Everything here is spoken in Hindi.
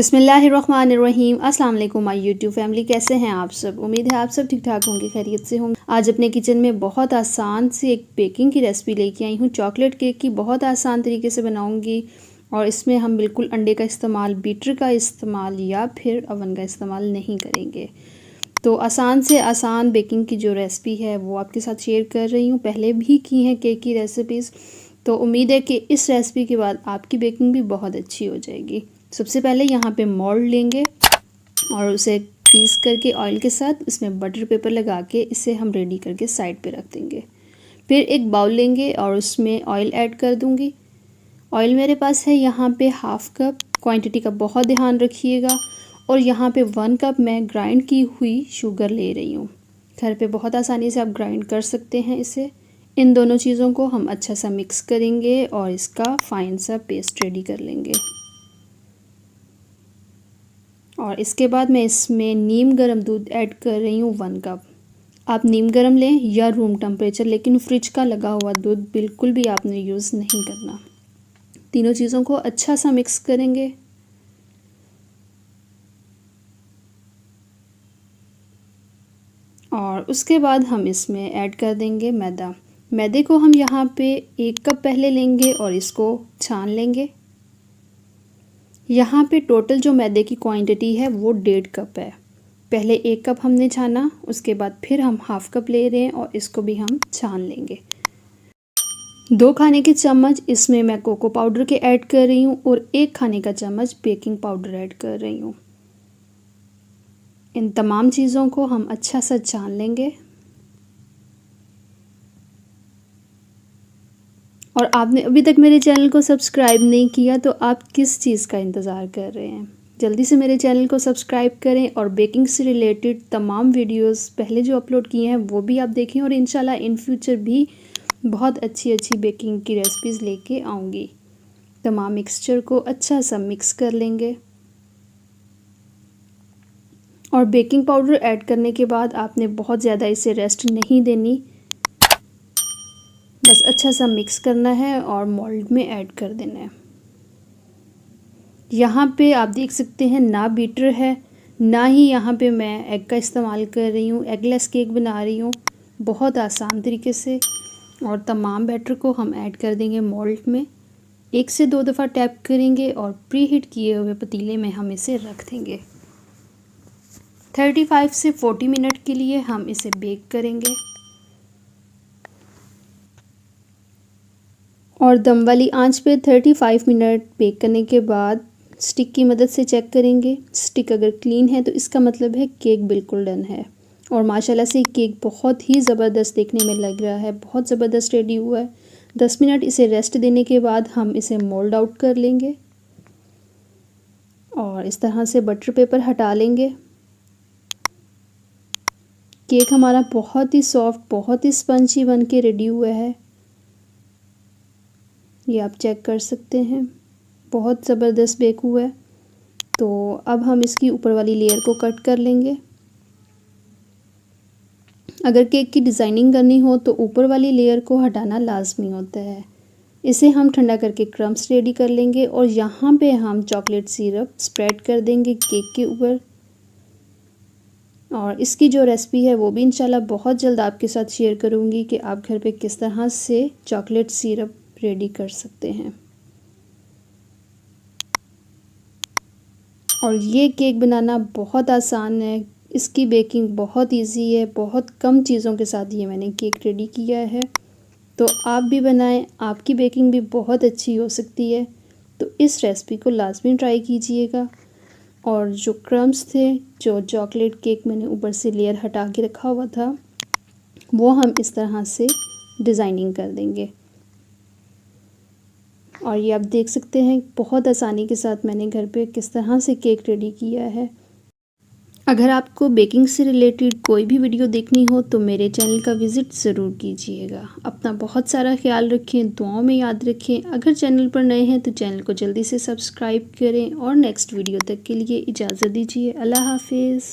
बिस्मिल्लाहिर्रहमानिर्रहीम। अस्सलाम वालेकुम माय यूट्यूब फैमिली, कैसे हैं आप सब। उम्मीद है आप सब ठीक ठाक होंगे, खैरियत से होंगे। आज अपने किचन में बहुत आसान सी एक बेकिंग की रेसिपी लेके आई हूँ। चॉकलेट केक की बहुत आसान तरीके से बनाऊँगी और इसमें हम बिल्कुल अंडे का इस्तेमाल, बीटर का इस्तेमाल या फिर ओवन का इस्तेमाल नहीं करेंगे। तो आसान से आसान बेकिंग की जो रेसिपी है वो आपके साथ शेयर कर रही हूँ। पहले भी की हैं केक की रेसिपीज़, तो उम्मीद है कि इस रेसिपी के बाद आपकी बेकिंग भी बहुत अच्छी हो जाएगी। सबसे पहले यहाँ पे मोल्ड लेंगे और उसे ग्रीस करके ऑयल के साथ इसमें बटर पेपर लगा के इसे हम रेडी करके साइड पे रख देंगे। फिर एक बाउल लेंगे और उसमें ऑयल ऐड कर दूँगी। ऑयल मेरे पास है यहाँ पे हाफ़ कप, क्वांटिटी का बहुत ध्यान रखिएगा। और यहाँ पे 1 कप मैं ग्राइंड की हुई शुगर ले रही हूँ। घर पे बहुत आसानी से आप ग्राइंड कर सकते हैं इसे। इन दोनों चीज़ों को हम अच्छा सा मिक्स करेंगे और इसका फाइन सा पेस्ट रेडी कर लेंगे। और इसके बाद मैं इसमें नीम गर्म दूध ऐड कर रही हूँ 1 कप। आप नीम गर्म लें या रूम टेम्परेचर, लेकिन फ्रिज का लगा हुआ दूध बिल्कुल भी आपने यूज़ नहीं करना। तीनों चीज़ों को अच्छा सा मिक्स करेंगे। और उसके बाद हम इसमें ऐड कर देंगे मैदा। मैदे को हम यहाँ पे 1 कप पहले लेंगे और इसको छान लेंगे। यहाँ पे टोटल जो मैदे की क्वांटिटी है वो 1.5 कप है। पहले 1 कप हमने छाना, उसके बाद फिर हम हाफ़ कप ले रहे हैं और इसको भी हम छान लेंगे। 2 खाने के चम्मच इसमें मैं कोको पाउडर के ऐड कर रही हूँ और 1 खाने का चम्मच बेकिंग पाउडर ऐड कर रही हूँ। इन तमाम चीज़ों को हम अच्छा सा छान लेंगे। और आपने अभी तक मेरे चैनल को सब्सक्राइब नहीं किया तो आप किस चीज़ का इंतज़ार कर रहे हैं। जल्दी से मेरे चैनल को सब्सक्राइब करें और बेकिंग से रिलेटेड तमाम वीडियोस पहले जो अपलोड किए हैं वो भी आप देखें। और इंशाल्लाह इन फ्यूचर भी बहुत अच्छी अच्छी बेकिंग की रेसिपीज़ लेके आऊँगी। तमाम मिक्सचर को अच्छा सा मिक्स कर लेंगे। और बेकिंग पाउडर ऐड करने के बाद आपने बहुत ज़्यादा इसे रेस्ट नहीं देनी, बस अच्छा सा मिक्स करना है और मोल्ड में ऐड कर देना है। यहाँ पे आप देख सकते हैं ना बीटर है, ना ही यहाँ पे मैं एग का इस्तेमाल कर रही हूँ। एगलेस केक बना रही हूँ बहुत आसान तरीके से। और तमाम बैटर को हम ऐड कर देंगे मोल्ड में। 1 से 2 दफ़ा टैप करेंगे और प्री हीट किए हुए पतीले में हम इसे रख देंगे। 35 से 40 मिनट के लिए हम इसे बेक करेंगे। और दम वाली आंच पे 35 मिनट बेक करने के बाद स्टिक की मदद से चेक करेंगे। स्टिक अगर क्लीन है तो इसका मतलब है केक बिल्कुल डन है। और माशाल्लाह से केक बहुत ही ज़बरदस्त देखने में लग रहा है, बहुत ज़बरदस्त रेडी हुआ है। 10 मिनट इसे रेस्ट देने के बाद हम इसे मोल्ड आउट कर लेंगे और इस तरह से बटर पेपर हटा लेंगे। केक हमारा बहुत ही सॉफ्ट, बहुत ही स्पंजी बन के रेडी हुआ है। ये आप चेक कर सकते हैं, बहुत ज़बरदस्त बेक हुआ है। तो अब हम इसकी ऊपर वाली लेयर को कट कर लेंगे। अगर केक की डिज़ाइनिंग करनी हो तो ऊपर वाली लेयर को हटाना लाजमी होता है। इसे हम ठंडा करके क्रम्स रेडी कर लेंगे और यहाँ पे हम चॉकलेट सिरप स्प्रेड कर देंगे केक के ऊपर। और इसकी जो रेसिपी है वो भी इंशाल्लाह बहुत जल्द आपके साथ शेयर करूँगी कि आप घर पे किस तरह से चॉकलेट सिरप रेडी कर सकते हैं। और ये केक बनाना बहुत आसान है, इसकी बेकिंग बहुत इजी है। बहुत कम चीज़ों के साथ ये मैंने केक रेडी किया है। तो आप भी बनाएं, आपकी बेकिंग भी बहुत अच्छी हो सकती है। तो इस रेसिपी को लाजमी ट्राई कीजिएगा। और जो क्रम्स थे, जो चॉकलेट केक मैंने ऊपर से लेयर हटा के रखा हुआ था, वो हम इस तरह से डिज़ाइनिंग कर देंगे। और ये आप देख सकते हैं बहुत आसानी के साथ मैंने घर पे किस तरह से केक रेडी किया है। अगर आपको बेकिंग से रिलेटेड कोई भी वीडियो देखनी हो तो मेरे चैनल का विज़िट ज़रूर कीजिएगा। अपना बहुत सारा ख्याल रखें, दुआओं में याद रखें। अगर चैनल पर नए हैं तो चैनल को जल्दी से सब्सक्राइब करें। और नेक्स्ट वीडियो तक के लिए इजाज़त दीजिए। अल्लाह हाफिज़।